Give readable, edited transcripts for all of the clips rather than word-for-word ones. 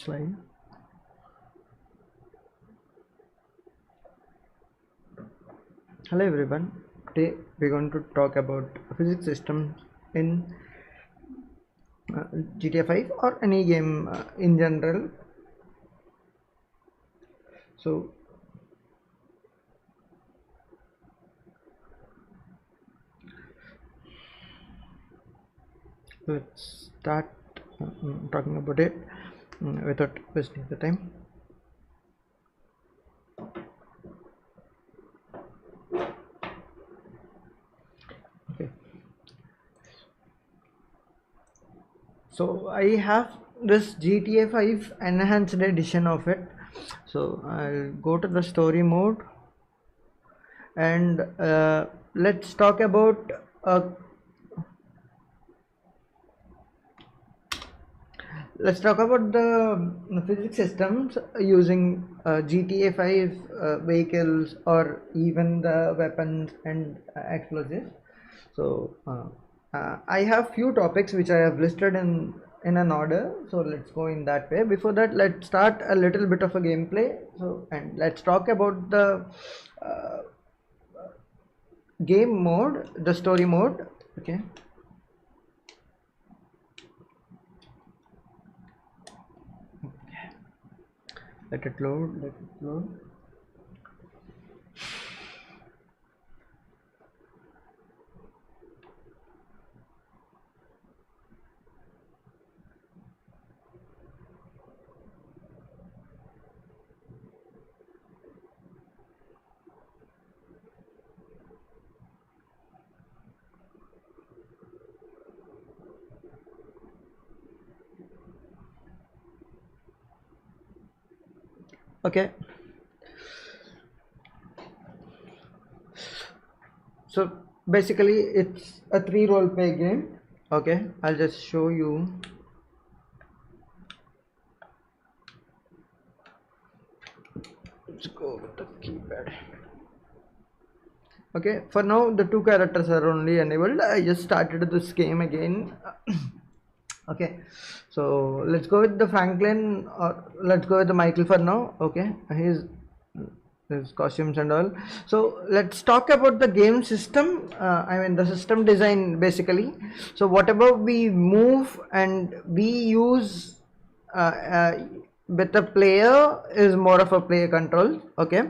slide. Hello everyone, today we're going to talk about physics systems in GTA 5 or any game in general. So let's start talking about it without wasting the time. Okay, so I have this GTA 5 enhanced edition of it. So I'll go to the story mode and let's talk about the physics systems using GTA 5 vehicles or even the weapons and explosives. So I have few topics which I have listed in an order, so let's go in that way. Before that, let's start a little bit of a gameplay. So, and let's talk about the game mode, the story mode. Okay, let it load. Okay, so basically it's a 3 role play game. Okay, I'll just show you. Let's go with the keypad. Okay, for now the 2 characters are only enabled. I just started this game again. Okay, so let's go with the Franklin, or let's go with the Michael for now. Okay, his costumes and all. So let's talk about the game system. I mean the system design basically. So whatever we move and we use with the player is more of a player control. Okay,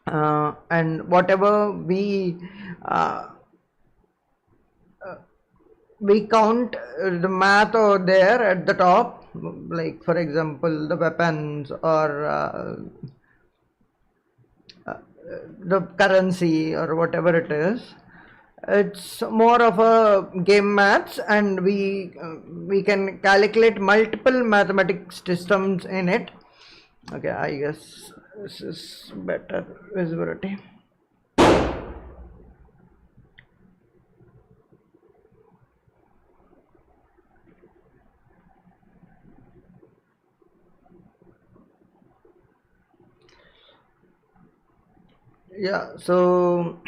and whatever we count the math over there at the top, like for example the weapons or the currency or whatever it is. It's more of a game maths, and we can calculate multiple mathematics systems in it. Okay, I guess this is better visibility. Yeah, so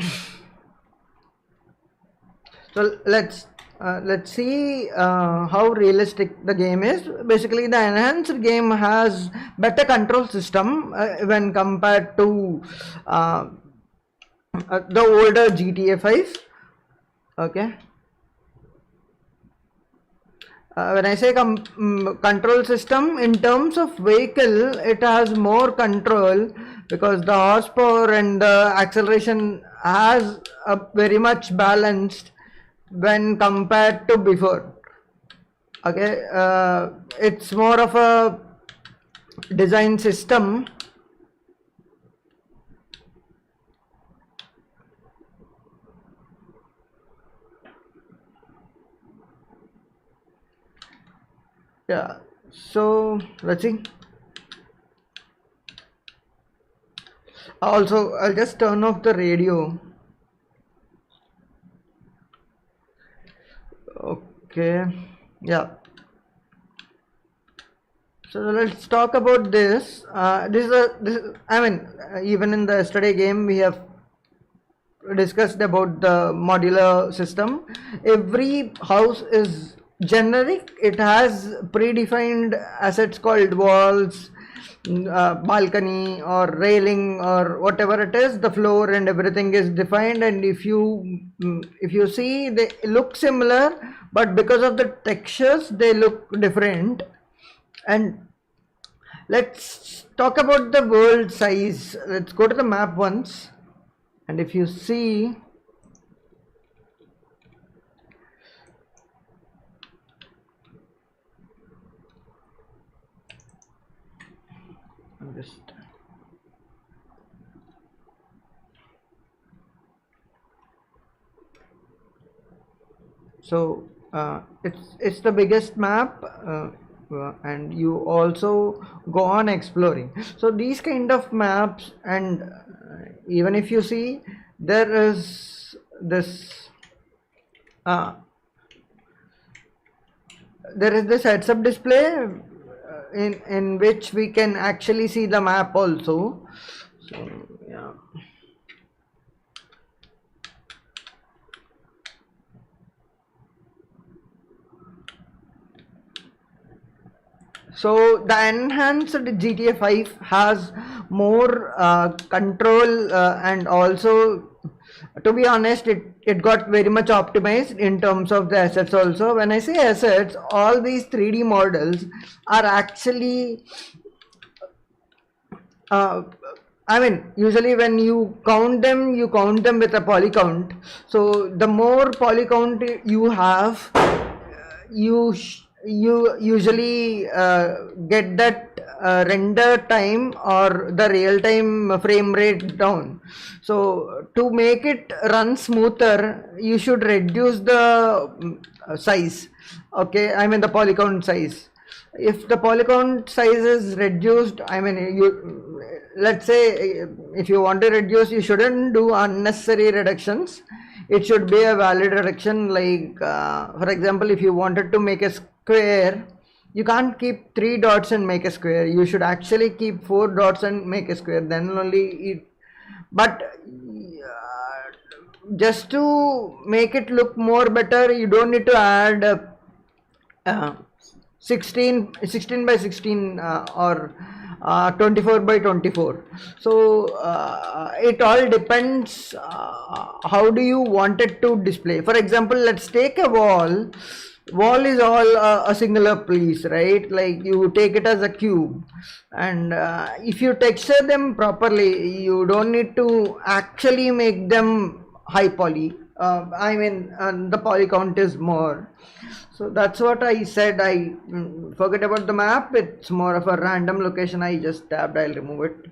let's see how realistic the game is. Basically the enhanced game has better control system when compared to the older GTA 5. Okay, when I say control system, in terms of vehicle it has more control because the horsepower and the acceleration has very much balanced when compared to before. Okay, it's more of a design system. Yeah, so let's see. Also, I'll just turn off the radio. Okay, yeah. So let's talk about this. I mean, even in the yesterday game we have discussed about the modular system. Every house is generic. It has predefined assets called walls, balcony or railing or whatever it is. The floor and everything is defined, and if you see, they look similar, but because of the textures they look different. And let's talk about the world size. Let's go to the map once, and if you see, I'm just so it's the biggest map, and you also go on exploring. So these kind of maps, and even if you see, there is this heads-up display in which we can actually see the map also. So yeah. So the enhanced GTA 5 has more control, and also, to be honest, it got very much optimized in terms of the assets also. When I say assets, all these 3D models are actually I mean, usually when you count them with a poly count. So the more poly count you have, you usually get that render time or the real time frame rate down. So to make it run smoother, you should reduce the size. Okay, I mean the poly count size. If the poly count size is reduced, I mean, let's say if you want to reduce, you shouldn't do unnecessary reductions. It should be a valid reduction. Like for example, if you wanted to make a square, you can't keep 3 dots and make a square. You should actually keep 4 dots and make a square. Then only it. But just to make it look more better, you don't need to add 16 by 16 or 24 by 24. So it all depends how do you want it to display. For example, let's take a wall is all a singular piece, right? Like you take it as a cube, and if you texture them properly, you don't need to actually make them high poly. I mean, the poly count is more. So that's what I said. I forget about the map. It's more of a random location. I just tabbed. I'll remove it.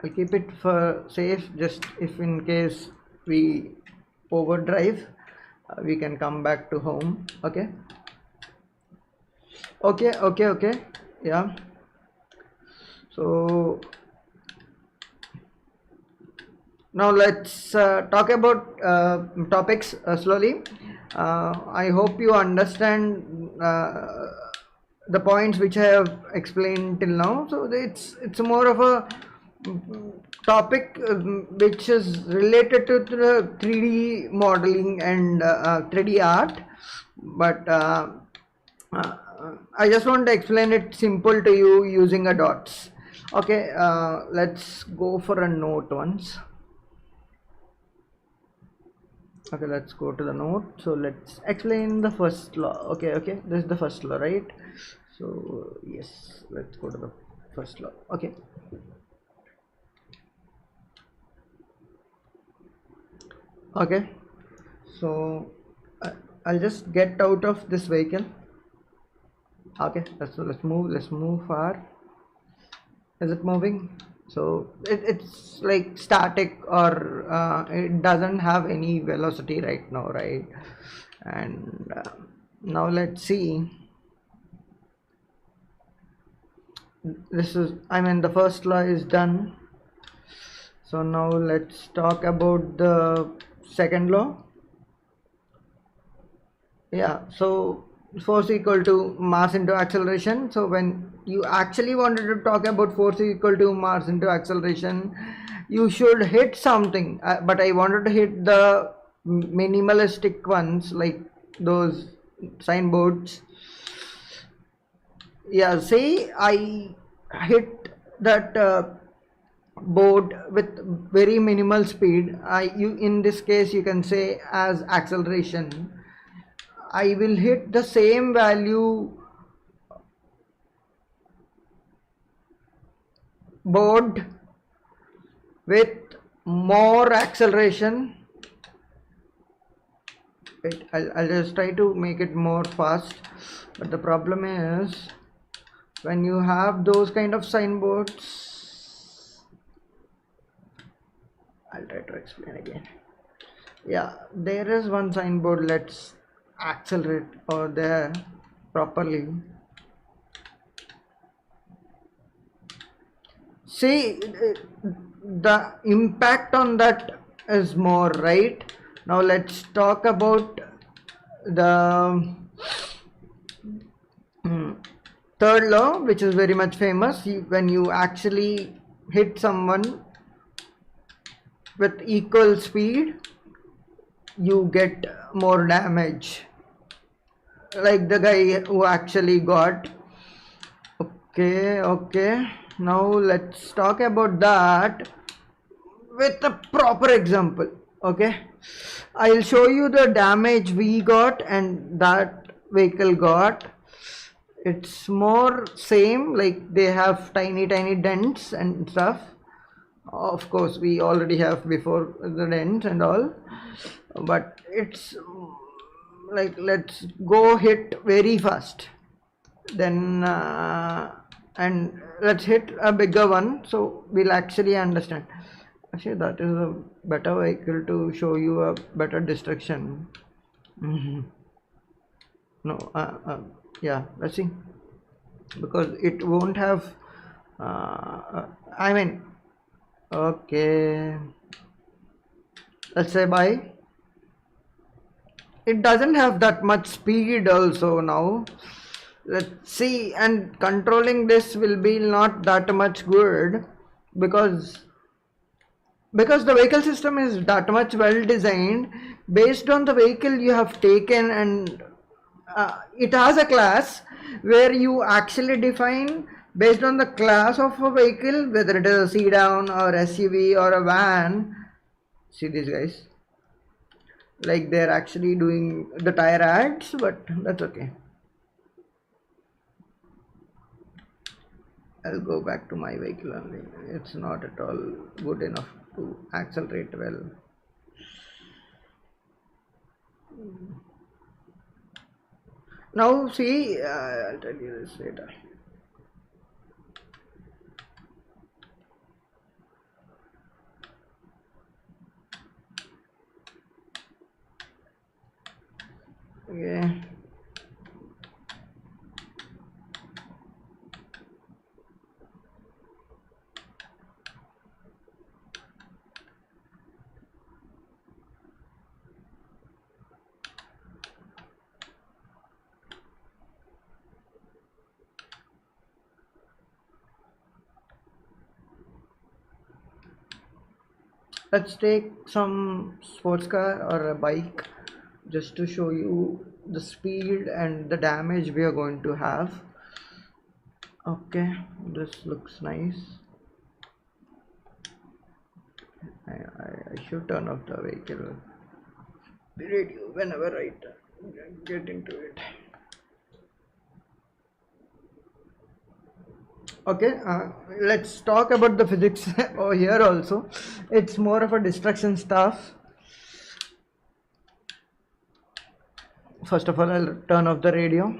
I'll keep it for safe, just if in case we overdrive, we can come back to home. Okay. Okay. Yeah. So now let's talk about topics slowly. I hope you understand the points which I have explained till now. So it's more of a topic which is related to the 3D modeling and 3D art, but I just want to explain it simple to you using a dots. Okay, let's go for a note once. Okay, let's go to the note. So let's explain the first law. Okay, this is the first law, right? So yes, let's go to the first law. Okay. Okay, so I'll just get out of this vehicle. Okay, let's move far. Is it moving? So it's like static, or it doesn't have any velocity right now, right? And now let's see. This is, I mean, the first law is done. So now let's talk about the second law. Yeah, so force equal to mass into acceleration. So when you actually wanted to talk about force equal to mass into acceleration, you should hit something, but I wanted to hit the minimalistic ones like those signboards. Yeah, say I hit that board with very minimal speed. You in this case you can say as acceleration. I will hit the same value board with more acceleration. Wait, I'll just try to make it more fast, but the problem is when you have those kind of signboards, I'll try to explain again. Yeah, there is one signboard. Let's accelerate over there properly. See, the impact on that is more, right? Now let's talk about the third law, which is very much famous. When you actually hit someone with equal speed, you get more damage, like the guy who actually got. Okay, now let's talk about that with a proper example. Okay, I'll show you the damage we got and that vehicle got. It's more same, like they have tiny dents and stuff. Of course we already have before the dents and all, but it's like let's go hit very fast, then and let's hit a bigger one so we'll actually understand. Actually that is a better vehicle to show you a better destruction. No, yeah, let's see, because it won't have I mean, okay, let's say bye. It doesn't have that much speed also. Now let's see, and controlling this will be not that much good because the vehicle system is that much well designed based on the vehicle you have taken, and it has a class where you actually define based on the class of a vehicle, whether it is a sedan or SUV or a van. See these guys, like they're actually doing the tire ads, but that's okay. I'll go back to my vehicle only. It's not at all good enough to accelerate well. Now see, I'll tell you this later. Okay. Let's take some sports car or a bike just to show you the speed and the damage we are going to have. Okay, this looks nice. I should turn off the vehicle radio whenever I get into it. Okay, let's talk about the physics over here also. It's more of a destruction stuff. First of all, I'll turn off the radio.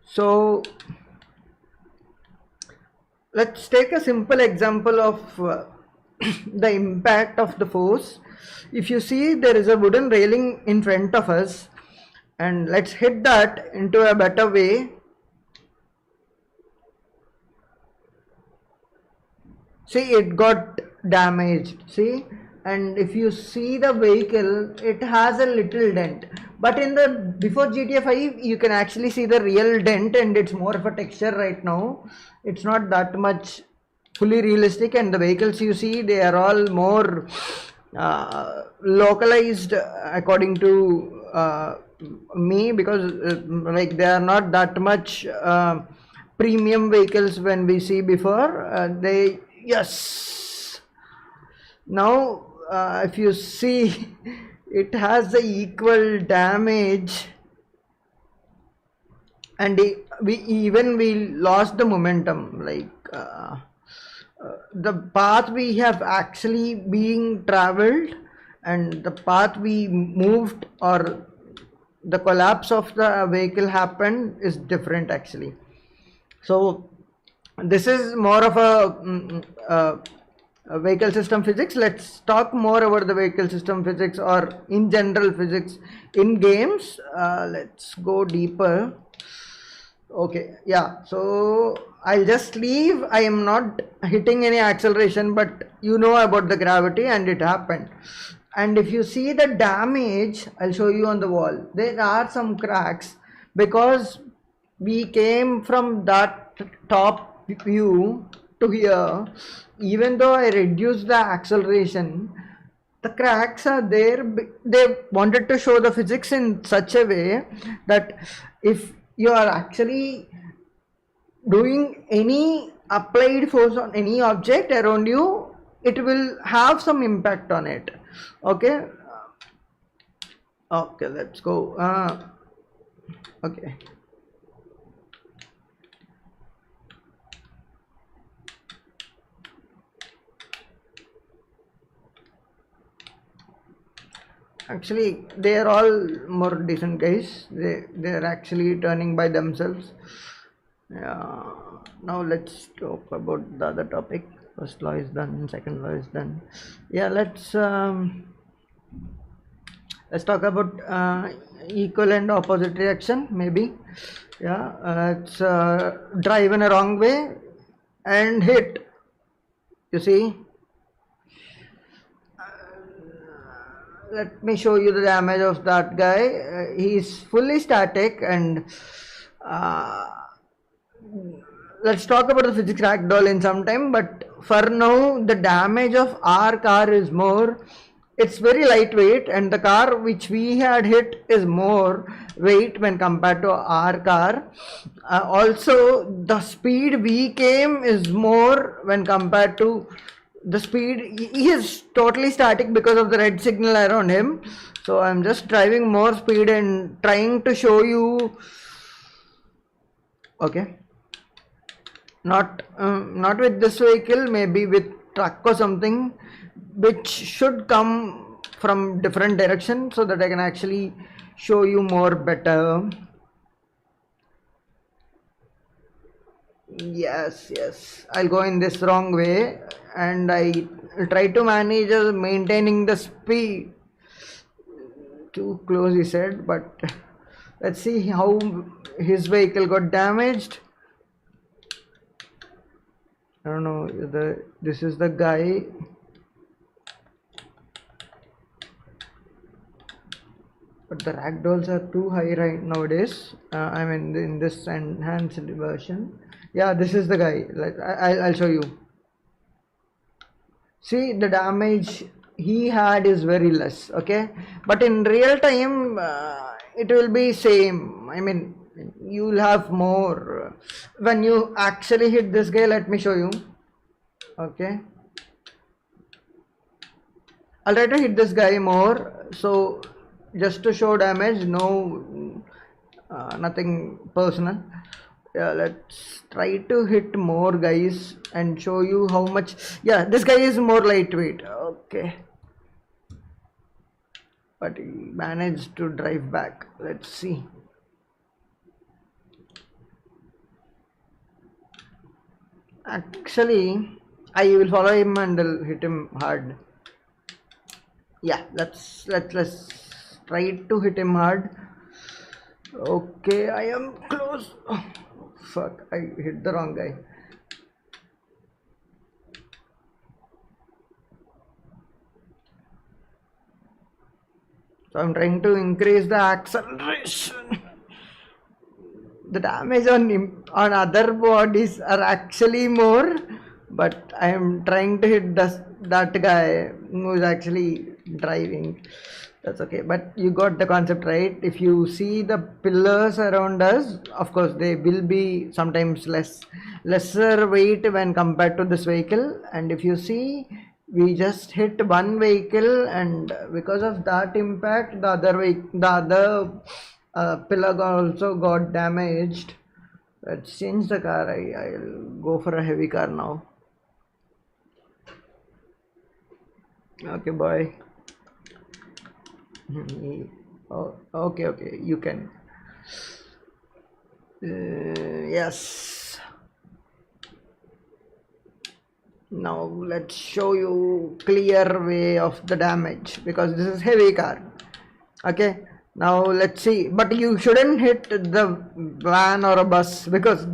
So let's take a simple example of the impact of the force. If you see, there is a wooden railing in front of us, and let's hit that into a better way. See, it got damaged. See, and if you see the vehicle, it has a little dent, but in the before GTA 5 you can actually see the real dent, and it's more of a texture. Right now it's not that much fully realistic, and the vehicles you see, they are all more localized according to me, because like they are not that much premium vehicles when we see before. They Yes, now if you see, it has the equal damage, and we lost the momentum, like the path we have actually being traveled and the path we moved, or the collapse of the vehicle happened, is different actually. So this is more of a vehicle system physics. Let's talk more about the vehicle system physics, or in general physics in games. Let's go deeper. Okay, yeah, so I'll just leave. I am not hitting any acceleration, but you know about the gravity, and it happened. And if you see the damage, I'll show you on the wall. There are some cracks because we came from that top view to here. Even though I reduced the acceleration, the cracks are there. They wanted to show the physics in such a way that if you are actually doing any applied force on any object around you, it will have some impact on it. Okay, okay, let's go. Okay, actually they are all more decent guys. They're actually turning by themselves. Yeah, now let's talk about the other topic. First law is done, second law is done. Yeah, let's talk about equal and opposite reaction, maybe. Yeah, it's drive in a wrong way and hit. You see, let me show you the damage of that guy. He's fully static, and uh, let's talk about the physics ragdoll in some time. But for now, the damage of our car is more. It's very lightweight, and the car which we had hit is more weight when compared to our car. Also, the speed we came is more when compared to the speed. He is totally static because of the red signal around him. So I'm just driving more speed and trying to show you. Okay, not with this vehicle, maybe with truck or something, which should come from different direction, so that I can actually show you more better. Yes, I'll go in this wrong way, and I try to manage maintaining the speed. Too close, he said, but let's see how his vehicle got damaged. I don't know, this is the guy. But the ragdolls are too high right nowadays. I mean, in this enhanced version. Yeah, this is the guy. Like I'll show you. See, the damage he had is very less. Okay, but in real time, it will be same. I mean, you will have more when you actually hit this guy. Let me show you. Okay, I'll try to hit this guy more. So just to show damage, no, nothing personal. Yeah, let's try to hit more guys and show you how much. Yeah, this guy is more lightweight. Okay, but he managed to drive back. Let's see. Actually, I will follow him and I'll hit him hard. Yeah, let's try to hit him hard. Okay, I am close. Oh, fuck, I hit the wrong guy. So I'm trying to increase the acceleration. The damage on other bodies are actually more, but I am trying to hit that guy who is actually driving. That's okay, but you got the concept right. If you see the pillars around us, of course they will be sometimes lesser weight when compared to this vehicle. And if you see, we just hit one vehicle, and because of that impact, the other pillar also got damaged. Let's change the car. I'll go for a heavy car now. Okay, boy. Oh, okay, you can. Yes. Now let's show you clear way of the damage, because this is heavy car. Okay, now let's see, but you shouldn't hit the van or a bus, because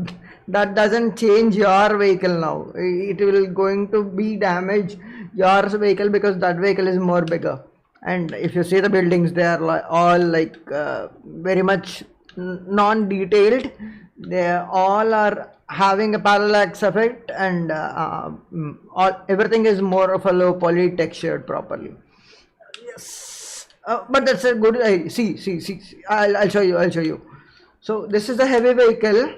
that doesn't change your vehicle. Now it will going to be damage your vehicle, because that vehicle is more bigger. And if you see the buildings, they are all like very much non-detailed. They all are having a parallax effect, and everything is more of a low poly textured properly. Yes, but that's a good. See. I'll show you. So this is a heavy vehicle,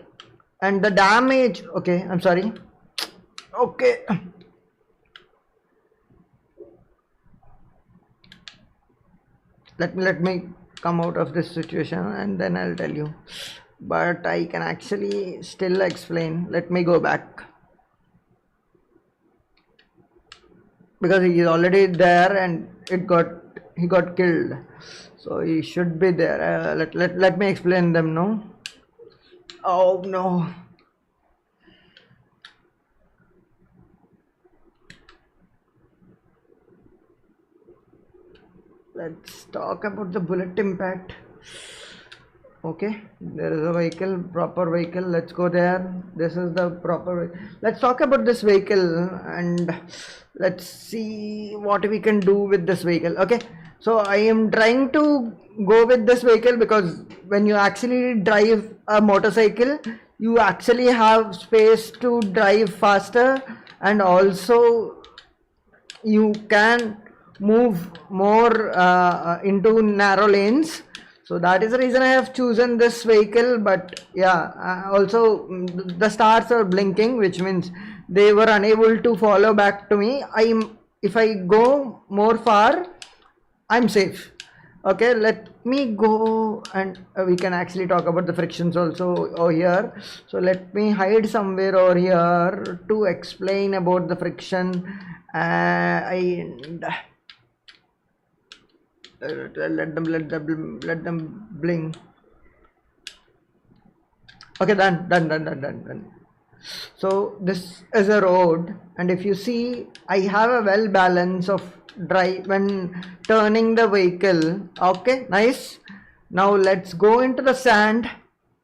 and the damage. Okay, I'm sorry. Okay. Let me come out of this situation, and then I'll tell you. But I can actually still explain. Let me go back, because he is already there, and he got killed, so he should be there. Let me explain them. No. Oh no. Let's talk about the bullet impact. Okay, there is a vehicle, proper vehicle. Let's go there. This is the proper. Let's talk about this vehicle, and let's see what we can do with this vehicle. Okay, so I am trying to go with this vehicle, because when you actually drive a motorcycle, you actually have space to drive faster, and also you can move more into narrow lanes. So that is the reason I have chosen this vehicle. But yeah, also the stars are blinking, which means they were unable to follow back to me. If I go more far, I'm safe. Okay, let me go, and we can actually talk about the frictions also over here. So let me hide somewhere over here to explain about the friction. And let them blink. Okay, done. So this is a road, and if you see, I have a well balance of drive when turning the vehicle. Okay, nice. Now let's go into the sand.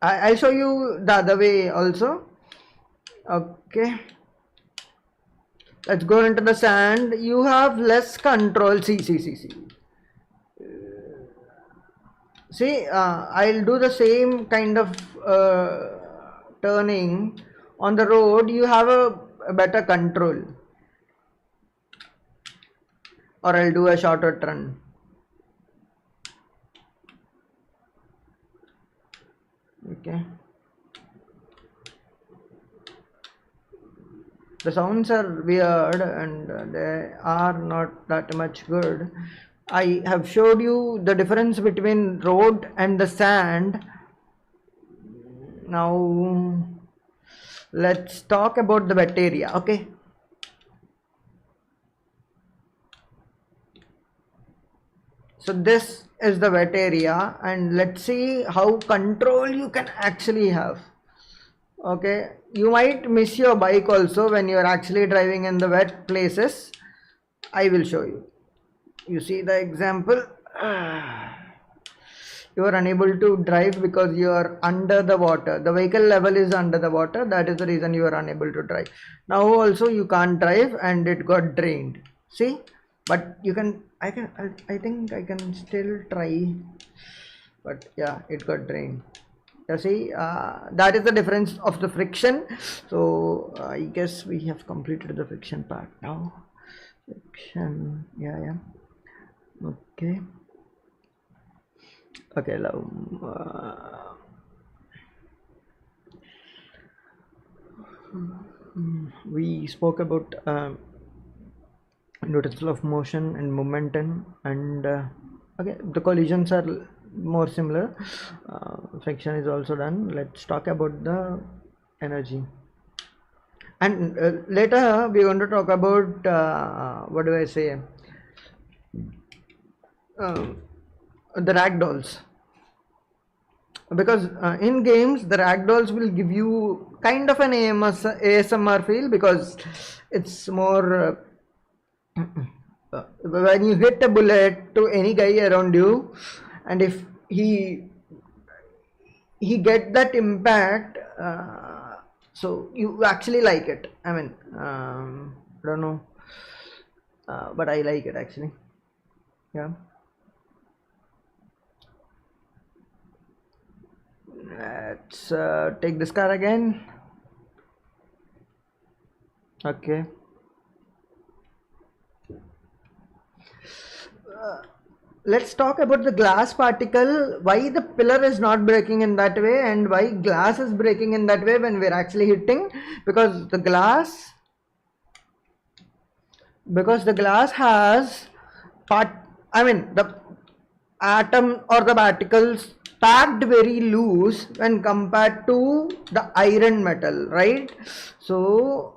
I'll show you the other way also. Okay, let's go into the sand. You have less control. See, I'll do the same kind of turning on the road. You have a better control, or I'll do a shorter turn. Okay, the sounds are weird, and they are not that much good. I have showed you the difference between road and the sand. Now let's talk about the wet area. Okay, so this is the wet area, and let's see how control you can actually have. Okay, you might miss your bike also when you are actually driving in the wet places. I will show you. You see the example. You are unable to drive because you are under the water. The vehicle level is under the water. That is the reason you are unable to drive. Now also you can't drive, and it got drained. See, but you can, I think I can still try, but yeah, it got drained. You see, that is the difference of the friction. So I guess we have completed the friction part now. Friction, yeah. Okay. Okay, now we spoke about noticeable of motion and momentum, and okay, the collisions are more similar. Friction is also done. Let's talk about the energy, and later we're going to talk about what do I say, uh, the ragdolls, because in games the ragdolls will give you kind of an ASMR feel, because it's more when you hit a bullet to any guy around you, and if he get that impact, so you actually like it. I mean, I don't know, but I like it actually. Yeah. Let's take this car again. Okay. Let's talk about the glass particle, why the pillar is not breaking in that way and why glass is breaking in that way when we're actually hitting, because the glass has part, I mean the atom or the particles packed very loose when compared to the iron metal, right? So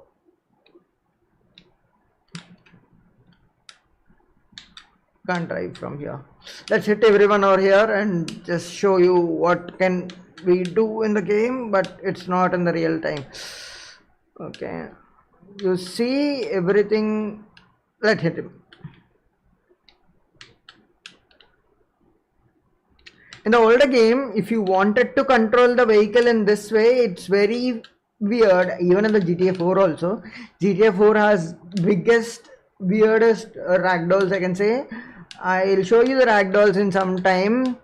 can't drive from here. Let's hit everyone over here and just show you what can we do in the game, but it's not in the real time. Okay, you see everything. Let's hit him. In the older game, if you wanted to control the vehicle in this way, it's very weird. Even in the GTA 4 also, GTA 4 has biggest, weirdest ragdolls, I can say. I'll show you the ragdolls in some time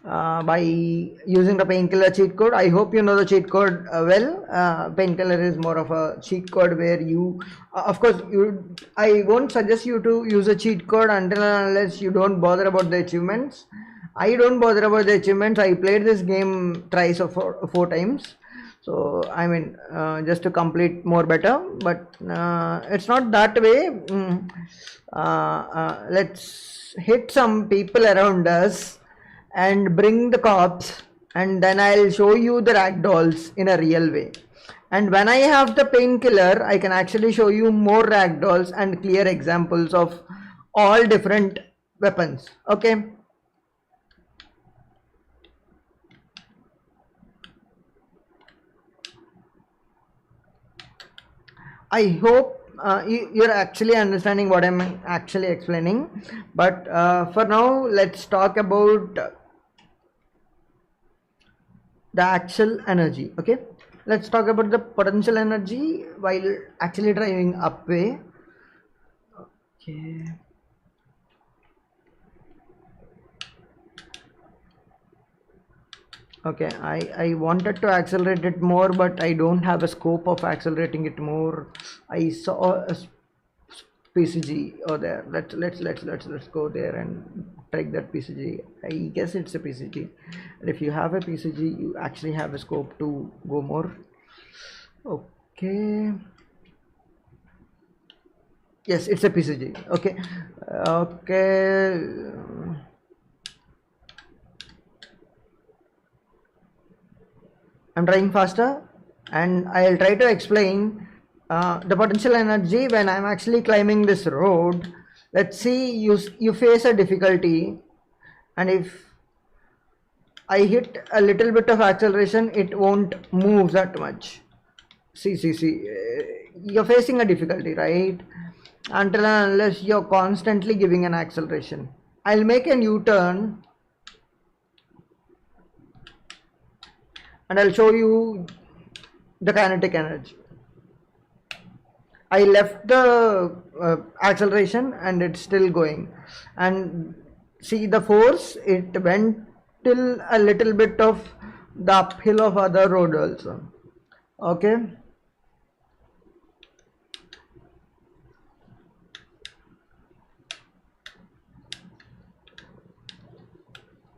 by using the painkiller cheat code. I hope you know the cheat code well. Painkiller is more of a cheat code where you, of course, I won't suggest you to use a cheat code until and unless you don't bother about the achievements. I don't bother about the achievements. I played this game thrice or four times. So I mean, just to complete more better, but it's not that way. Let's hit some people around us and bring the cops, and then I'll show you the ragdolls in a real way. And when I have the painkiller, I can actually show you more ragdolls and clear examples of all different weapons. Okay. I hope you're actually understanding what I'm actually explaining. But for now, let's talk about the actual energy. Okay, let's talk about the potential energy while actually driving upway. Okay. Okay, I wanted to accelerate it more, but I don't have a scope of accelerating it more. I saw a PCG over there. Let's go there and take that PCG. I guess it's a PCG, and if you have a PCG, you actually have a scope to go more. Okay. Yes, it's a PCG. Okay. Okay. I'm trying faster, and I'll try to explain the potential energy when I'm actually climbing this road. Let's see, you face a difficulty, and if I hit a little bit of acceleration, it won't move that much. See, you're facing a difficulty, right? Until and unless you're constantly giving an acceleration. I'll make a U-turn and I'll show you the kinetic energy. I left the acceleration and it's still going, and see the force, it went till a little bit of the uphill of other road also. Okay.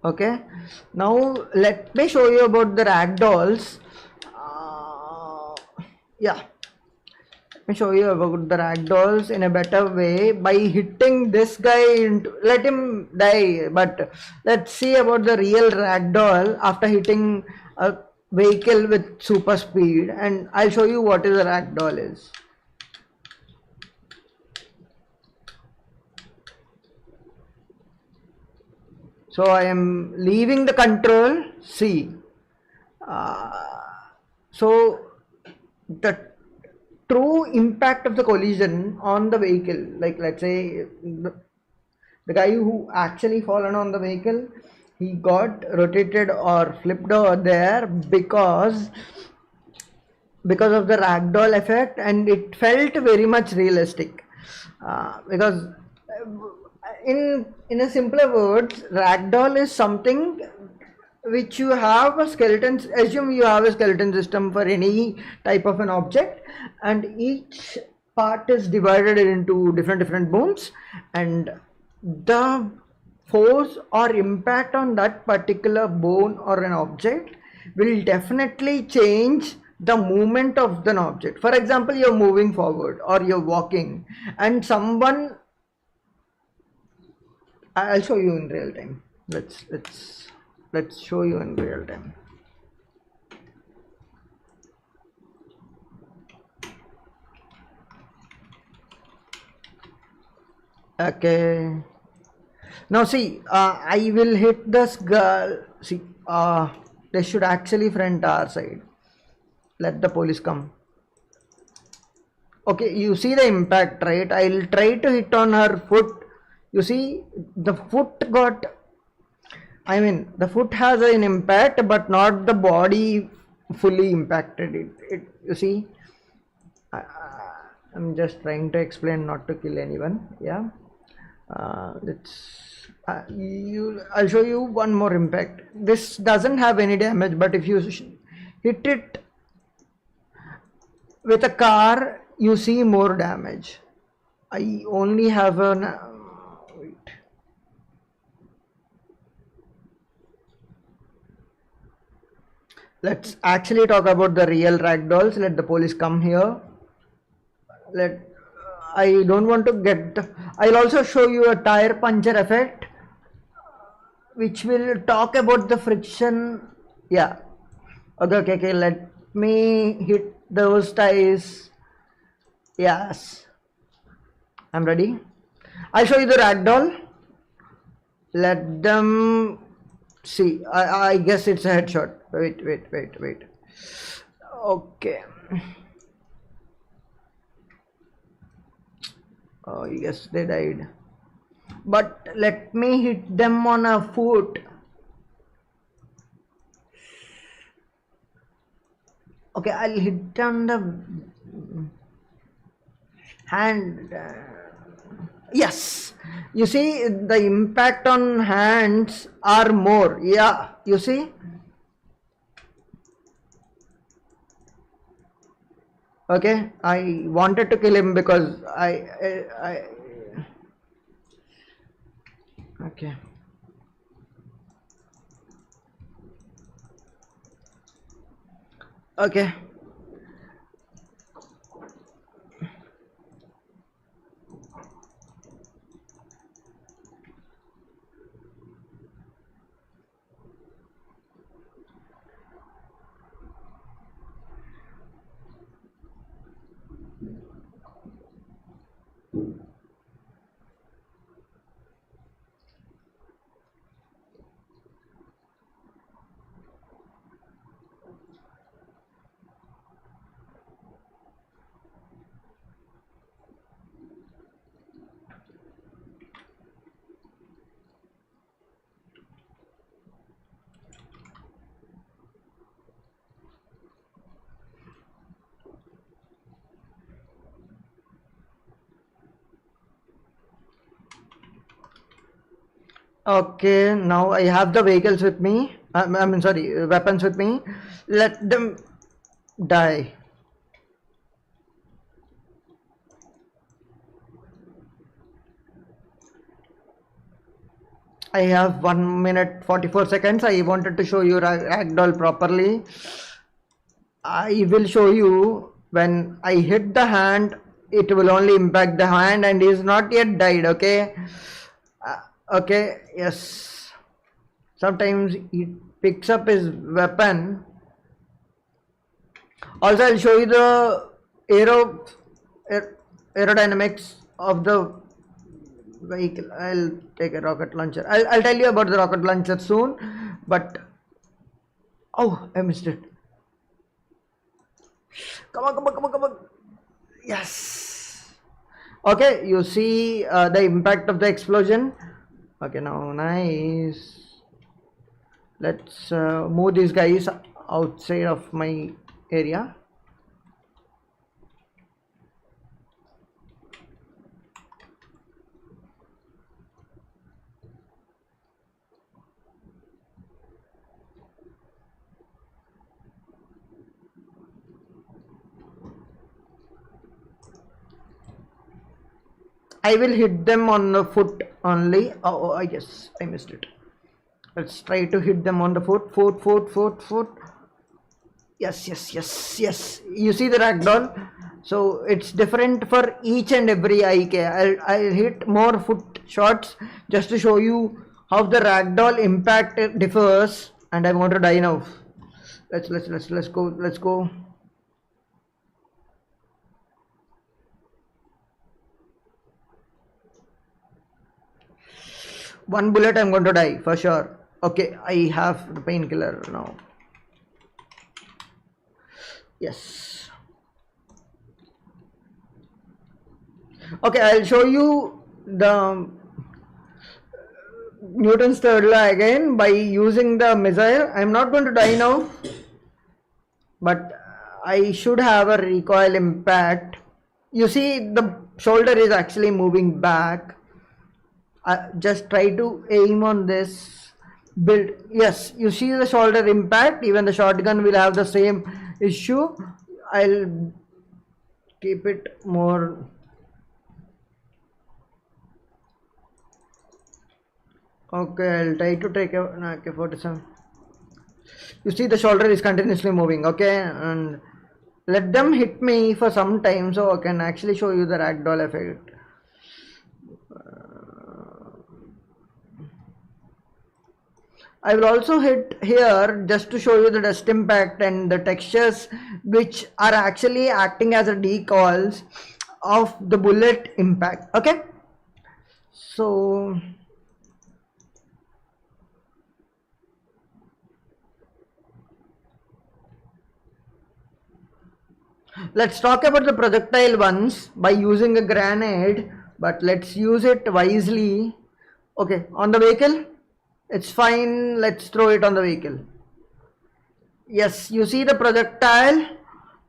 Okay, now let me show you about the ragdolls. Yeah, let me show you about the ragdolls in a better way by hitting this guy into, let him die, but let's see about the real ragdoll after hitting a vehicle with super speed, and I'll show you what is a ragdoll is. So I am leaving the control. See, so the true impact of the collision on the vehicle, like let's say the guy who actually fallen on the vehicle, he got rotated or flipped over there because of the ragdoll effect, and it felt very much realistic, because in a simpler words, ragdoll is something which you have a skeleton, assume you have a skeleton system for any type of an object, and each part is divided into different bones, and the force or impact on that particular bone or an object will definitely change the movement of the object. For example, you're moving forward or you're walking, and someone, I'll show you in real time. Let's show you in real time. Okay. Now see, I will hit this girl. See, they should actually front our side. Let the police come. Okay, you see the impact, right? I'll try to hit on her foot. You see, the foot got, I mean, the foot has an impact, but not the body fully impacted. You see, I'm just trying to explain not to kill anyone. Yeah, I'll show you one more impact. This doesn't have any damage, but if you hit it with a car, you see more damage. I only have an wait. Let's actually talk about the real ragdolls. Let the police come here. I don't want to get. I'll also show you a tire puncture effect, which will talk about the friction. Yeah. Okay. Let me hit those tires. Yes. I'm ready. I'll show you the ragdoll. Let them see. I guess it's a headshot. Wait. Okay. Oh, yes, they died. But let me hit them on a foot. Okay, I'll hit on the hand. Yes, you see the impact on hands are more. Yeah, you see. Okay, I wanted to kill him because I okay. Okay. Okay, now I have the vehicles with me. I mean, sorry, weapons with me. Let them die. I have 1 minute 44 seconds. I wanted to show you ragdoll properly. I will show you when I hit the hand, it will only impact the hand and he is not yet died. Okay. Uh, okay. Yes. Sometimes he picks up his weapon. Also, I'll show you the aerodynamics of the vehicle. I'll take a rocket launcher. I'll tell you about the rocket launcher soon. But oh, I missed it. Come on, come on, come on, come on. Yes. Okay, you see the impact of the explosion. Okay, now nice. Let's move these guys outside of my area. I will hit them on the foot only. Oh, yes, I missed it. Let's try to hit them on the foot. Foot. Yes, yes, yes, yes. You see the ragdoll? So it's different for each and every IK. I'll hit more foot shots just to show you how the ragdoll impact differs. And I want to die now. Let's go. One bullet, I'm going to die for sure. Okay, I have the painkiller now. Yes. Okay, I'll show you the Newton's third law again by using the missile. I'm not going to die now, but I should have a recoil impact. You see, the shoulder is actually moving back. Just try to aim on this build. Yes, you see the shoulder impact. Even the shotgun will have the same issue. I'll keep it more. Okay, I'll try to take a AK-47. You see the shoulder is continuously moving. Okay, and let them hit me for some time so I can actually show you the ragdoll effect. I will also hit here just to show you the dust impact and the textures which are actually acting as a decoys of the bullet impact. Okay, so let's talk about the projectile ones by using a grenade, but let's use it wisely. Okay, on the vehicle, it's fine. Let's throw it on the vehicle. Yes, you see the projectile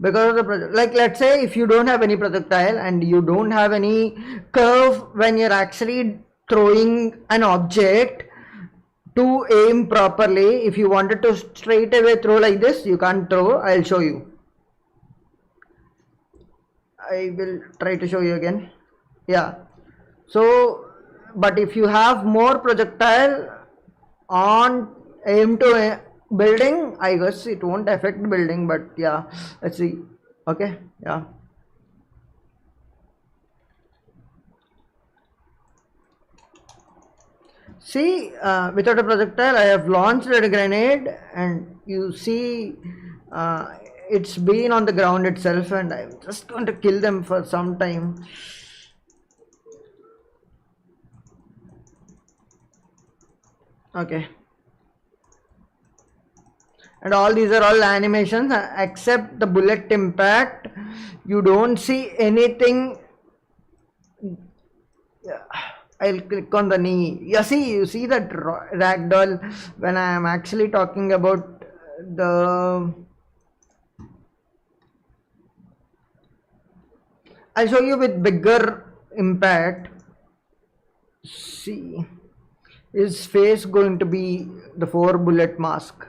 because of the project. Like, let's say if you don't have any projectile and you don't have any curve when you're actually throwing an object to aim properly. If you wanted to straight away throw like this, you can't throw. I'll show you. I will try to show you again. Yeah. So, but if you have more projectile on aim to a building, I guess it won't affect building, but yeah, let's see. Okay, yeah. See, without a projectile, I have launched a grenade, and you see, it's been on the ground itself, and I'm just going to kill them for some time. Okay. And all these are all animations except the bullet impact. You don't see anything. I'll click on the knee. You see that ragdoll when I am actually talking about the. I'll show you with bigger impact. See, Is face going to be the 4-bullet mask?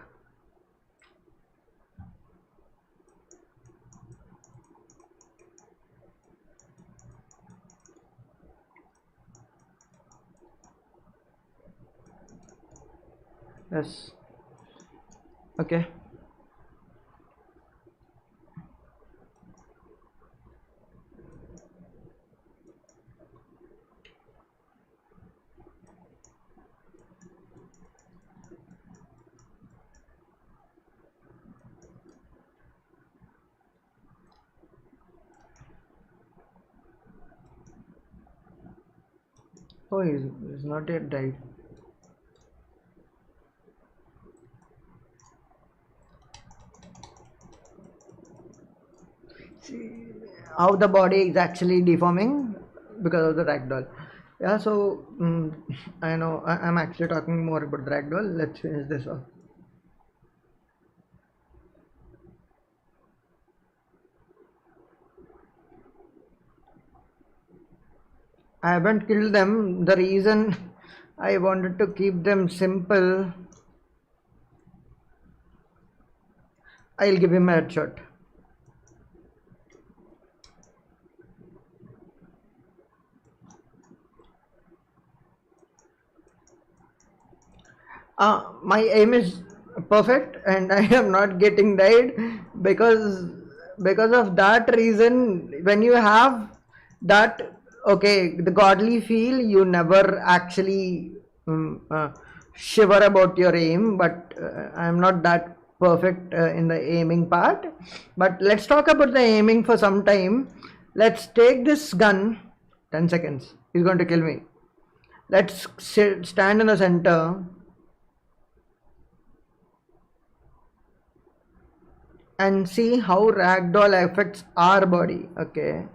Yes. Okay. Oh, he's not yet died. See how the body is actually deforming because of the ragdoll. Yeah, so I know I'm actually talking more about the ragdoll. Let's finish this off. I haven't killed them. The reason I wanted to keep them simple, I'll give him a headshot. My aim is perfect and I am not getting died because of that reason. When you have that, okay, the godly feel, you never actually shiver about your aim. But I am not that perfect in the aiming part. But let's talk about the aiming for some time. Let's take this gun. 10 seconds, he's going to kill me. Let's stand in the center and see how ragdoll affects our body. Okay,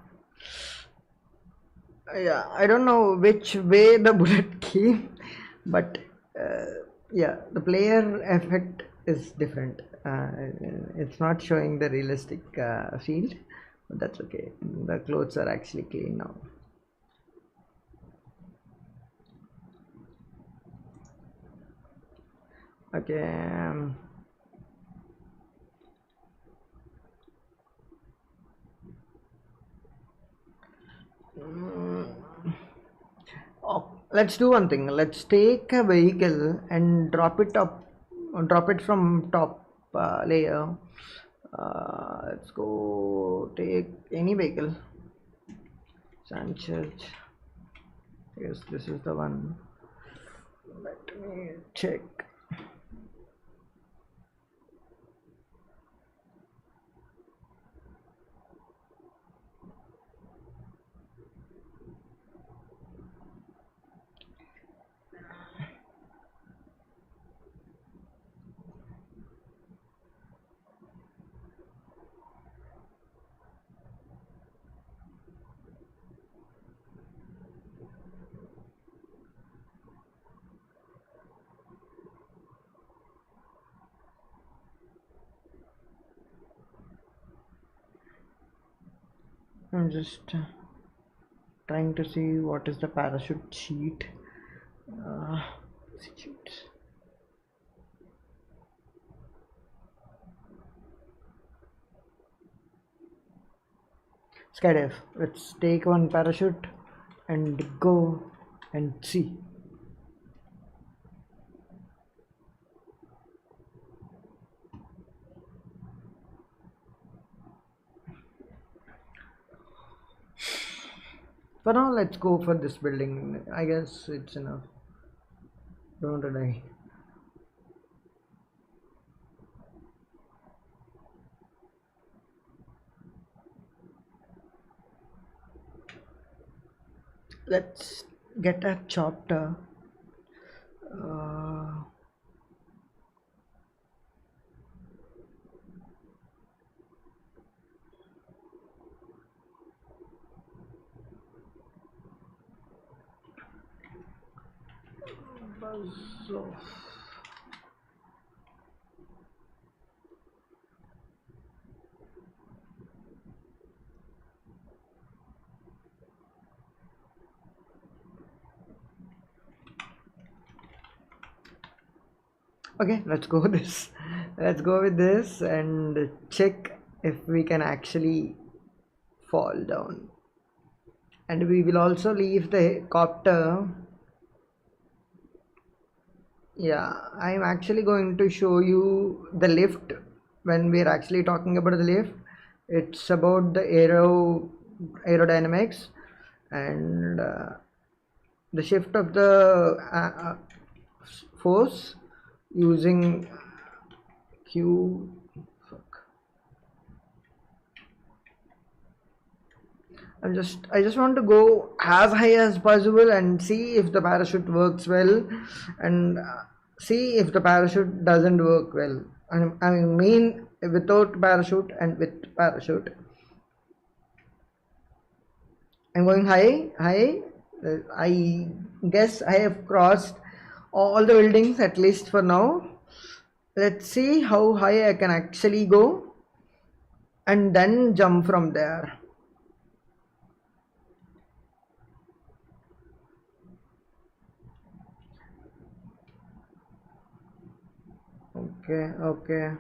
yeah, I don't know which way the bullet came, but yeah, the player effect is different. It's not showing the realistic field, but that's okay. The clothes are actually clean now. Okay. Oh, let's do one thing. Let's take a vehicle and drop it from top layer. Let's go take any vehicle. Sanchez. Yes, this is the one. Let me check. I'm just trying to see what is the parachute sheet. Sheets. Skydive. Let's take one parachute and go and see. For now, let's go for this building. I guess it's enough. Don't die. Let's get a chopper. Uh, buzz off. Okay, let's go with this. Let's go with this and check if we can actually fall down. And we will also leave the copter. Yeah, I'm actually going to show you the lift. When we're actually talking about the lift, it's about the aerodynamics and the shift of the force using q. I just want to go as high as possible and see if the parachute works well, and see if the parachute doesn't work well. I mean without parachute and with parachute. I'm going high. I guess I have crossed all the buildings at least for now. Let's see how high I can actually go and then jump from there. Okay.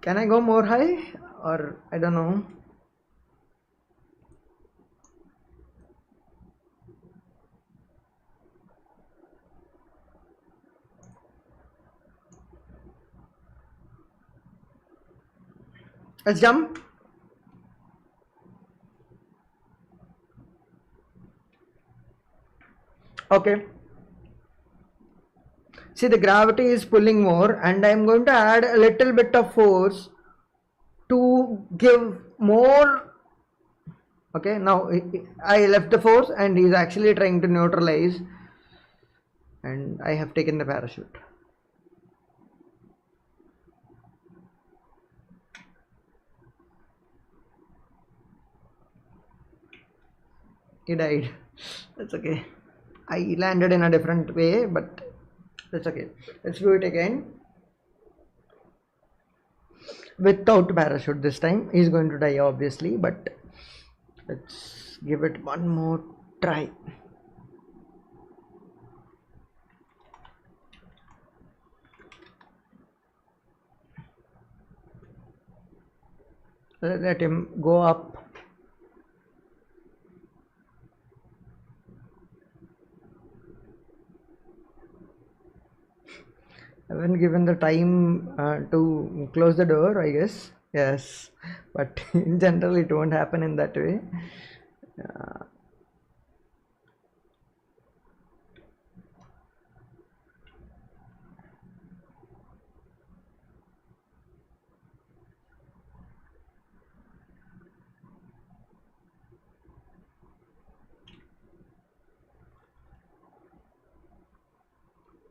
Can I go more high, or I don't know? Let's jump. Okay. See, the gravity is pulling more, and I'm going to add a little bit of force to give more. Okay, now I left the force and he's actually trying to neutralize, and I have taken the parachute. He died. That's okay. I landed in a different way, but that's okay. Let's do it again. Without parachute this time. He's going to die obviously, but let's give it one more try. Let him go up. I haven't given the time to close the door, I guess. Yes, but in general it won't happen in that way.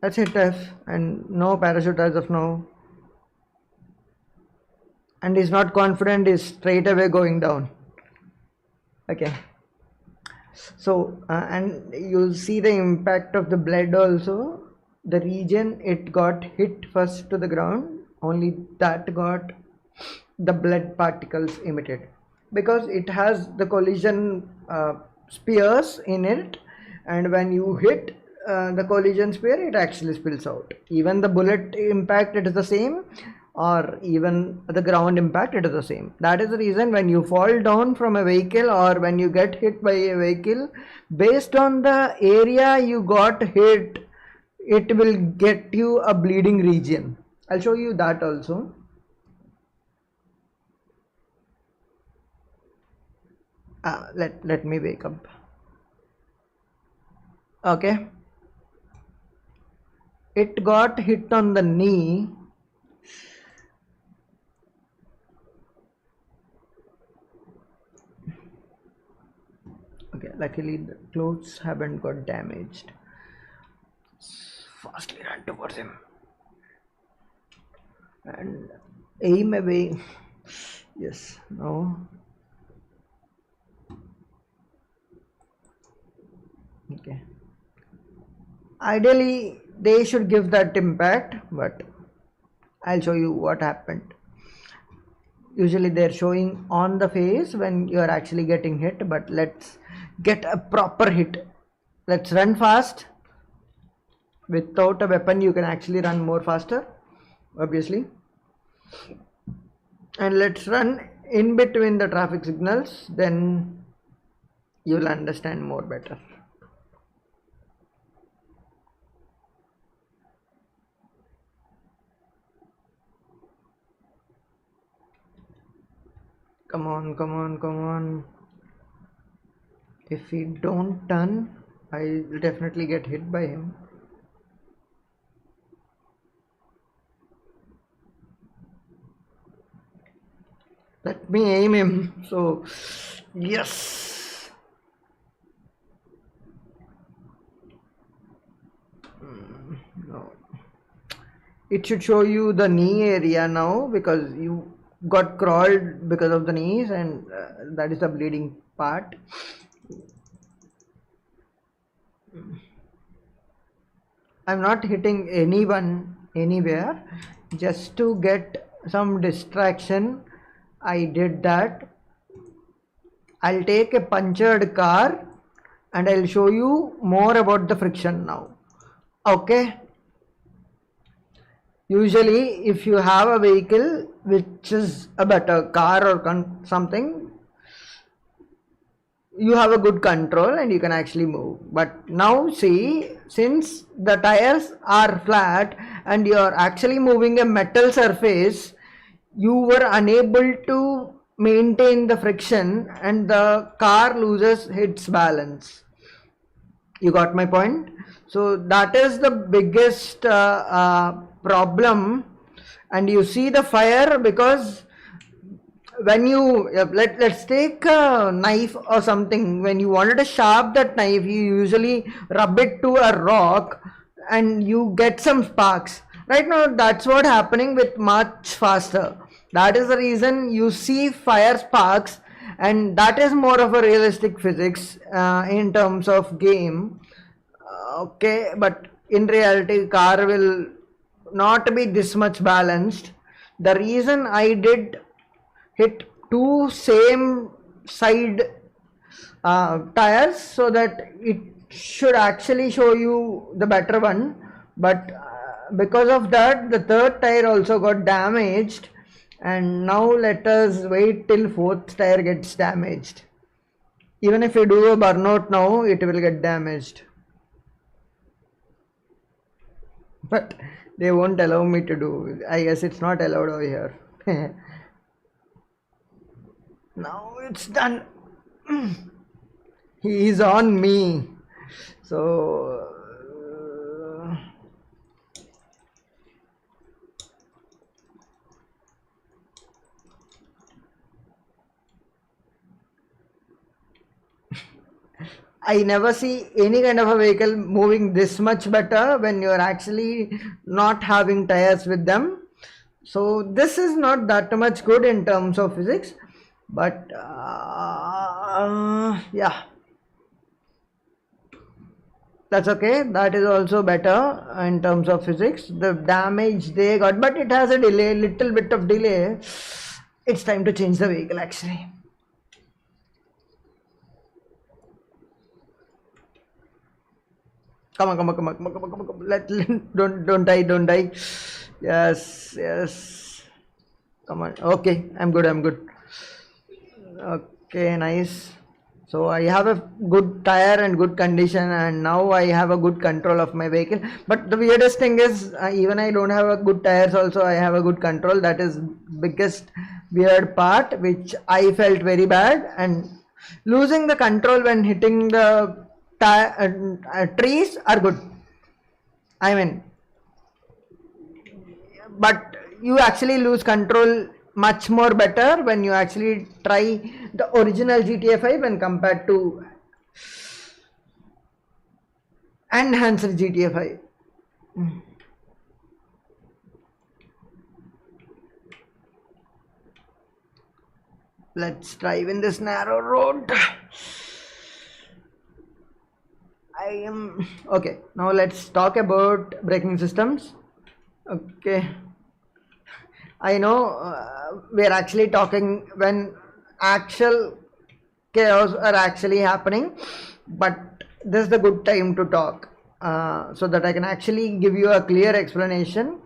Let's hit F, and no parachute as of now. And he's not confident, he's straight away going down. Okay. So, and you'll see the impact of the blood also. The region it got hit first to the ground, only that got the blood particles emitted, because it has the collision spears in it, and when you hit the collision spear, it actually spills out. Even the bullet impact, it is the same, or even the ground impact, it is the same. That is the reason when you fall down from a vehicle or when you get hit by a vehicle, based on the area you got hit, it will get you a bleeding region. I'll show you that also. Let me wake up. Okay, it got hit on the knee. Okay, luckily the clothes haven't got damaged. Fastly run towards him and aim away. Yes, no. Okay, ideally they should give that impact, but I'll show you what happened. Usually they're showing on the face when you're actually getting hit, but let's get a proper hit. Let's run fast. Without a weapon you can actually run more faster, obviously. And let's run in between the traffic signals, then you'll understand more better. Come on, come on, come on. If we don't turn, I'll definitely get hit by him. Let me aim him. So, yes. No. It should show you the knee area now because you got crawled because of the knees, and that is the bleeding part. I'm not hitting anyone anywhere, just to get some distraction. I did that. I'll take a punctured car and I'll show you more about the friction now. Okay. Usually if you have a vehicle which is a better car or something, you have a good control and you can actually move. But now see, since the tires are flat and you are actually moving a metal surface, you were unable to maintain the friction and the car loses its balance. You got my point? So that is the biggest problem. And you see the fire because when you let's take a knife or something, when you wanted to sharp that knife, you usually rub it to a rock and you get some sparks. Right now that's what happening with much faster. That is the reason you see fire sparks, and that is more of a realistic physics in terms of game. Okay, but in reality car will not be this much balanced. The reason I did hit two same side tires so that it should actually show you the better one, but because of that the third tire also got damaged, and now let us wait till fourth tire gets damaged. Even if you do a burnout now, it will get damaged, but they won't allow me to do. I guess it's not allowed over here. Now it's done. He is on me. So I never see any kind of a vehicle moving this much better when you are actually not having tires with them. So this is not that much good in terms of physics, but yeah, that's okay. That is also better in terms of physics. The damage they got, but it has a delay, little bit of delay. It's time to change the vehicle actually. Come on, come on, come on, come on, come on, come on. Don't die, don't die. Yes, yes. Come on. Okay, I'm good, I'm good. Okay, nice. So I have a good tire and good condition, and now I have a good control of my vehicle. But the weirdest thing is, even I don't have a good tires also, I have a good control. That is biggest weird part, which I felt very bad. And losing the control when hitting the trees are good. I mean, but you actually lose control much more better when you actually try the original GTA 5 when compared to enhanced GTA 5. Let's drive in this narrow road. I am okay. Now let's talk about braking systems. Okay, I know we're actually talking when actual chaos are actually happening, but this is the good time to talk, so that I can actually give you a clear explanation.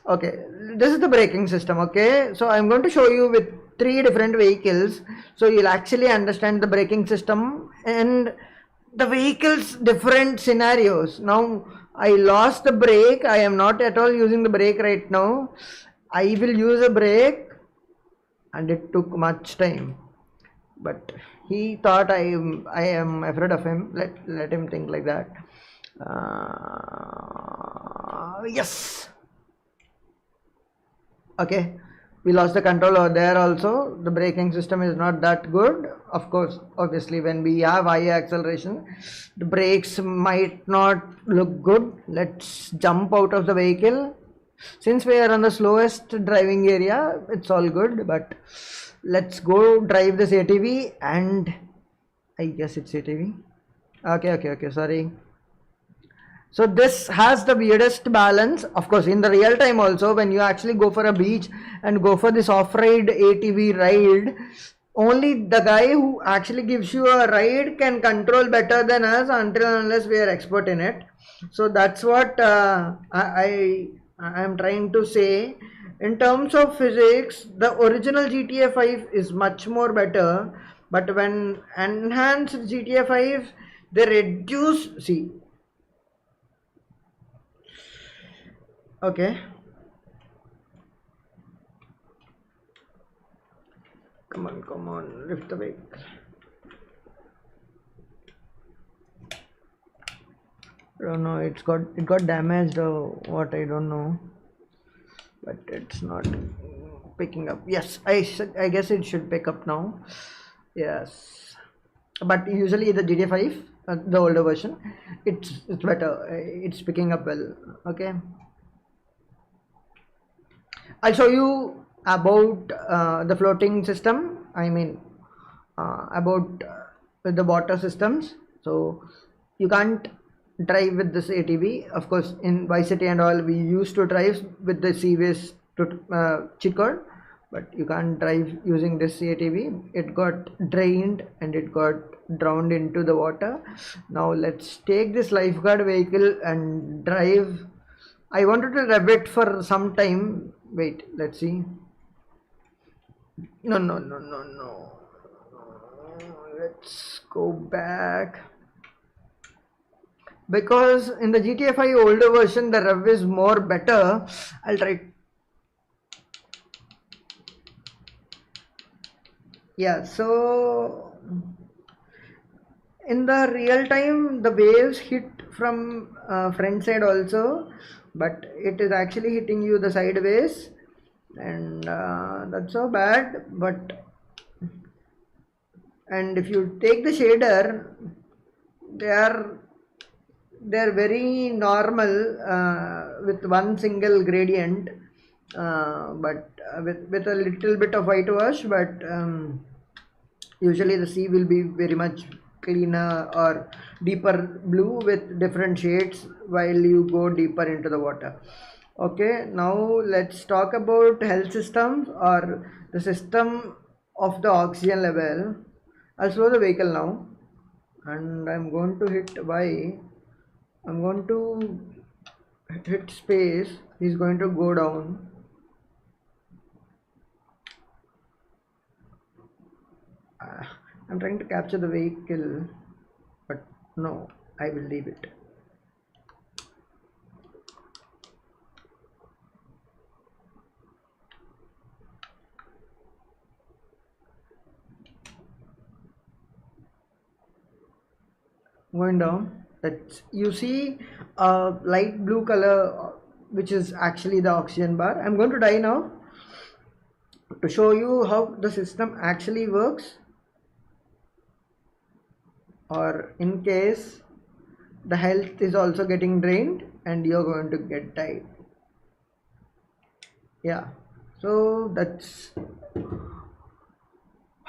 Okay, this is the braking system. Okay, so I'm going to show you with 3 different vehicles, so you'll actually understand the braking system and the vehicles different scenarios. Now I lost the brake, I am not at all using the brake right now. I will use a brake and it took much time, but he thought I am afraid of him. Let him think like that. Yes. Okay, we lost the control over there also. The braking system is not that good. Of course, obviously when we have high acceleration, the brakes might not look good. Let's jump out of the vehicle. Since we are on the slowest driving area, it's all good, but let's go drive this ATV. And I guess it's ATV. Okay, sorry. So this has the weirdest balance. Of course, in the real time also, when you actually go for a beach and go for this off-ride ATV ride, only the guy who actually gives you a ride can control better than us, until and unless we are expert in it. So that's what I am trying to say. In terms of physics, the original GTA 5 is much more better, but when enhanced GTA 5, they reduce, see. Okay, come on, lift the vehicle. I don't know, it got damaged or what, I don't know, but it's not picking up. Yes, I guess it should pick up now. Yes, but usually the GTA 5, the older version, it's better. It's picking up well. Okay, I'll show you about the floating system. I mean, about the water systems. So you can't drive with this ATV. Of course, in Vice City and all, we used to drive with the Seaways to cheat code, but you can't drive using this ATV. It got drained and it got drowned into the water. Now let's take this lifeguard vehicle and drive. I wanted to rev it for some time. Wait, let's see. No. Let's go back. Because in the GTA 5 older version, the rev is more better. I'll try. Yeah, so in the real time, the waves hit from front side also, but it is actually hitting you the sideways, and that's so bad. But and if you take the shader, they're very normal with one single gradient, but with a little bit of whitewash. But usually the sea will be very much cleaner or deeper blue with different shades while you go deeper into the water. Okay, now let's talk about health systems, or the system of the oxygen level. I'll slow the vehicle now, and I'm going to hit Y. I'm going to hit space. He's going to go down. I'm trying to capture the vehicle, but no, I will leave it. Going down, that you see a light blue color, which is actually the oxygen bar. I'm going to die now to show you how the system actually works, or in case the health is also getting drained and you're going to get died. Yeah, so that's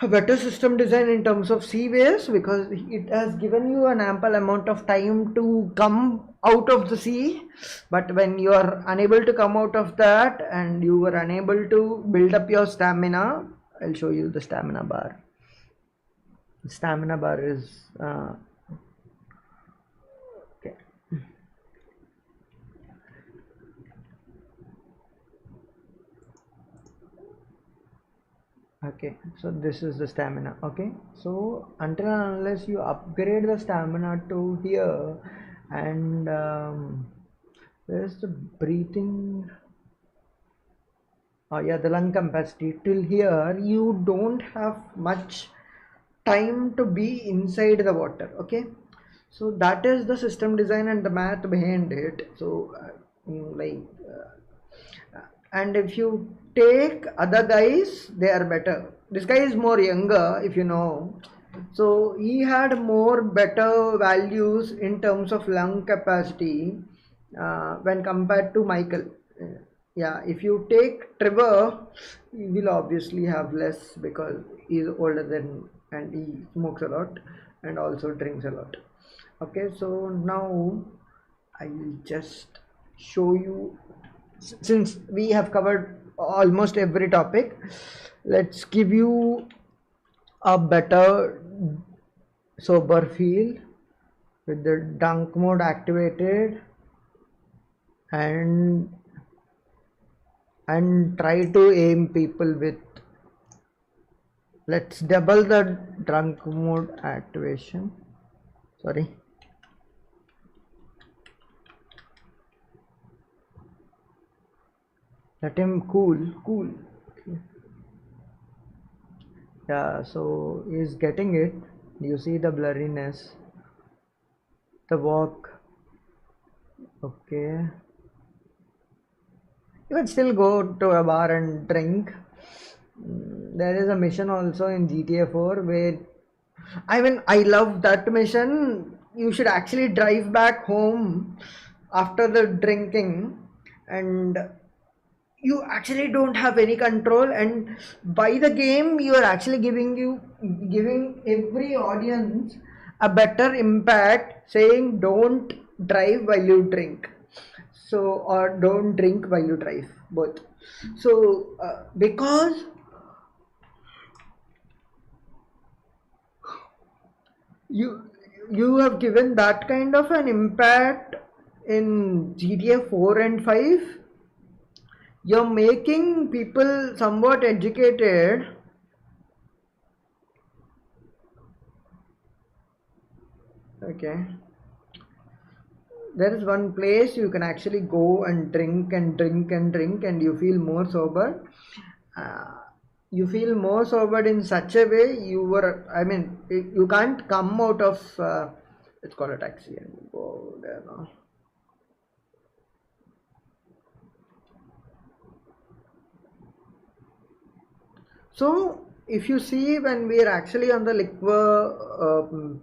a better system design in terms of seaways, because it has given you an ample amount of time to come out of the sea, but when you are unable to come out of that and you are unable to build up your stamina, I'll show you the stamina bar. The stamina bar is okay. Okay, so this is the stamina. Okay, so until and unless you upgrade the stamina to here, and where's the breathing? Oh yeah, the lung capacity till here, you don't have much time to be inside the water. Okay, so that is the system design and the math behind it. So like and if you take other guys, they are better. This guy is more younger, if you know, so he had more better values in terms of lung capacity when compared to Michael. Yeah, if you take Trevor, he will obviously have less because he's older than, and he smokes a lot and also drinks a lot. Okay, so now I will just show you, since we have covered almost every topic, let's give you a better sober feel with the dunk mode activated, and try to aim people with, let's double the drunk mode activation. Sorry, let him cool. Okay. Yeah, so he's getting it. You see the blurriness, the walk. Okay, you can still go to a bar and drink. There is a mission also in GTA 4 where, I mean, I love that mission. You should actually drive back home after the drinking, and you actually don't have any control, and by the game you are actually giving every audience a better impact, saying don't drive while you drink, so, or don't drink while you drive, both. So because you have given that kind of an impact in GTA 4 and 5, you're making people somewhat educated. Okay, there is one place you can actually go and drink and drink and drink, and you feel more sober. You feel more sobered in such a way, you were, I mean, you can't come out of let's call a taxi and go there now. So if you see, when we are actually on the liquor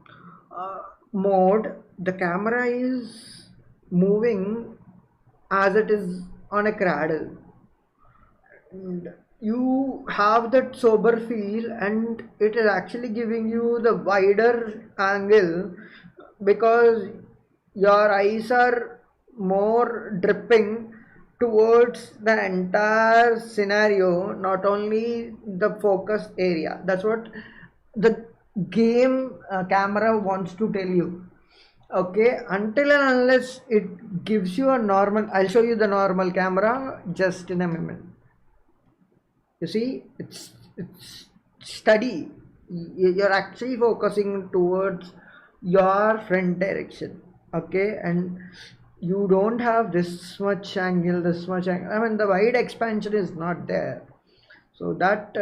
mode, the camera is moving as it is on a cradle, and you have that sober feel, and it is actually giving you the wider angle because your eyes are more dripping towards the entire scenario, not only the focus area. That's what the game camera wants to tell you. Okay, until and unless it gives you a normal, I'll show you the normal camera just in a moment. You see, it's steady. You're actually focusing towards your front direction. Okay, and you don't have this much angle, I mean, the wide expansion is not there. So that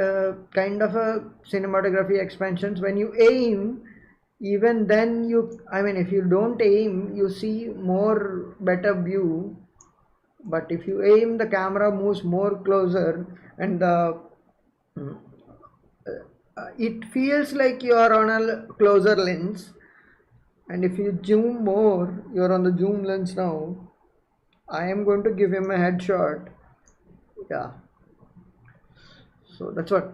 kind of a cinematography expansions, when you aim, even then you, I mean, if you don't aim, you see more better view, but if you aim, the camera moves more closer, and it feels like you are on a closer lens. And if you zoom more, you're on the zoom lens now. I am going to give him a headshot. Yeah, so that's what,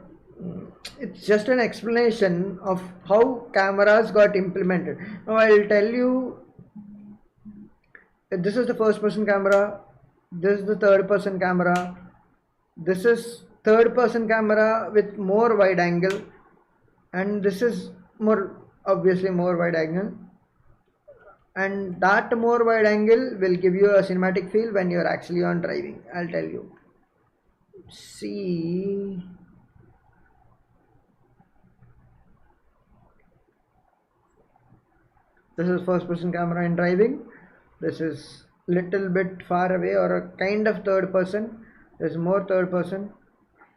it's just an explanation of how cameras got implemented. Now I'll tell you This is the first person camera, this is the third person camera, this is third person camera with more wide angle, and this is more obviously more wide angle, and that more wide angle will give you a cinematic feel when you're actually on driving. I'll tell you. See, this is first person camera in driving, this is little bit far away or a kind of third person, there's more third person,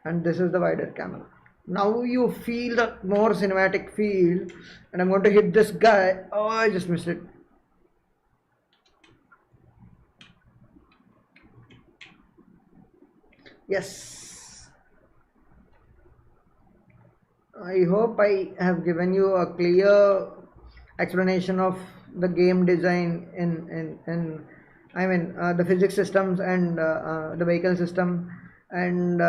and this is the wider camera. Now you feel the more cinematic feel, and I'm going to hit this guy. Oh, I just missed it. Yes, I hope I have given you a clear explanation of the game design in I mean the physics systems and the vehicle system, and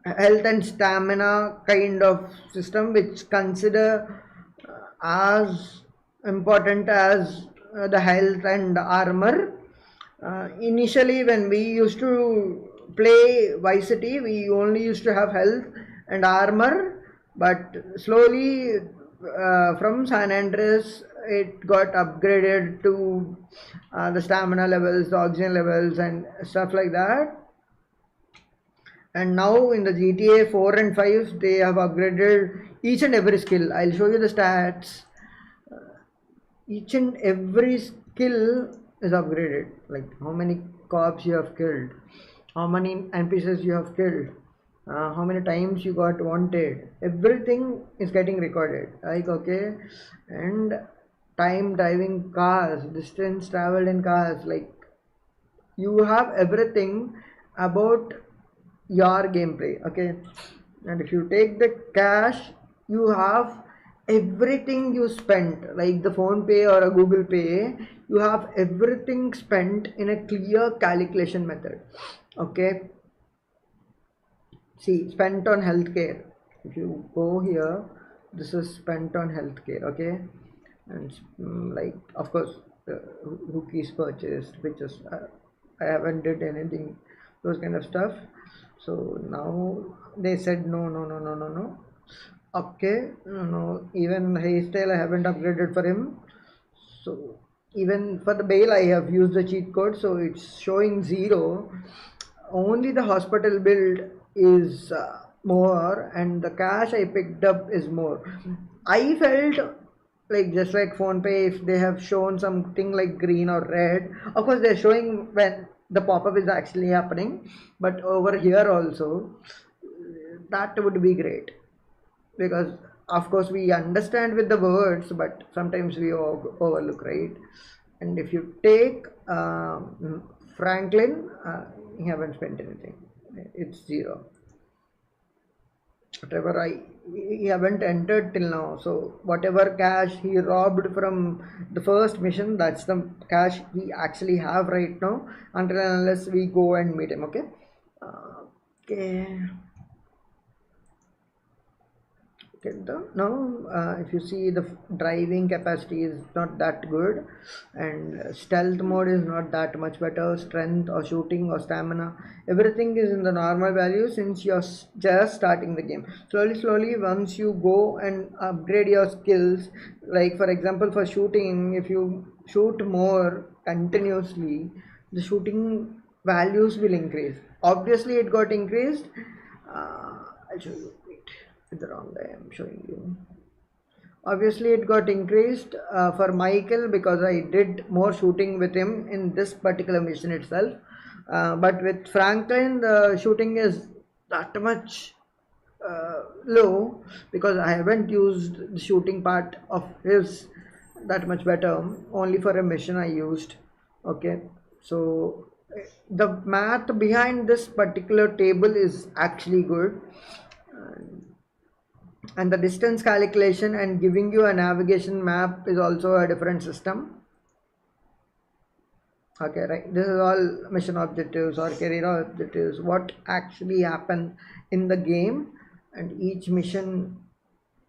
health and stamina kind of system, which consider as important as the health and armor. Initially when we used to play Vice City, we only used to have health and armor, but slowly from San Andreas it got upgraded to the stamina levels, the oxygen levels and stuff like that. And now in the GTA 4 and 5 they have upgraded each and every skill. I'll show you the stats. Each and every skill is upgraded, like how many cops you have killed, how many NPCs you have killed, how many times you got wanted, everything is getting recorded, like okay. And time driving cars, distance traveled in cars, like you have everything about your gameplay, okay. And if you take the cash, you have everything you spent, like the phone pay or a Google Pay, you have everything spent in a clear calculation method, okay. See, spent on healthcare, if you go here, this is spent on healthcare, okay. And like of course rookies purchased, which is I haven't did anything, those kind of stuff. So now they said no. Okay, no, even hairstyle I haven't upgraded for him. So even for the bail I have used the cheat code, so it's showing 0. Only the hospital build is more, and the cash I picked up is more. I felt like just like phone pay, if they have shown something like green or red, of course they're showing when the pop-up is actually happening, but over here also that would be great, because of course we understand with the words, but sometimes we overlook, right? And if you take Franklin, he haven't spent anything, it's 0. Whatever he haven't entered till now, so whatever cash he robbed from the first mission, that's the cash he actually have right now, until and unless we go and meet him, okay. Okay, now if you see, the driving capacity is not that good, and stealth mode is not that much better. Strength or shooting or stamina, everything is in the normal value since you're just starting the game. Slowly once you go and upgrade your skills, like for example for shooting, if you shoot more continuously, the shooting values will increase. Obviously it got increased. I'll show you. The wrong guy I'm showing you. Obviously it got increased for Michael, because I did more shooting with him in this particular mission itself, but with Franklin the shooting is that much low, because I haven't used the shooting part of his that much better, only for a mission I used, okay. So the math behind this particular table is actually good, and the distance calculation and giving you a navigation map is also a different system, okay, right. This is all mission objectives or career objectives, what actually happened in the game, and each mission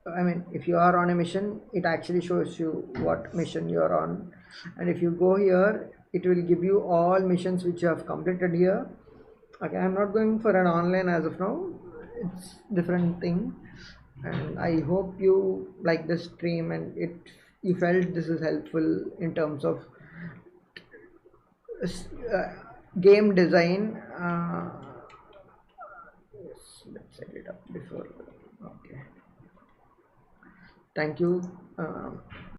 I mean, if you are on a mission, it actually shows you what mission you are on. And if you go here, it will give you all missions which you have completed here. Okay, I'm not going for an online as of now. It's different thing. And I hope you like this stream and it you felt this is helpful in terms of uh, game design. Yes, let's set it up before. Okay. Thank you.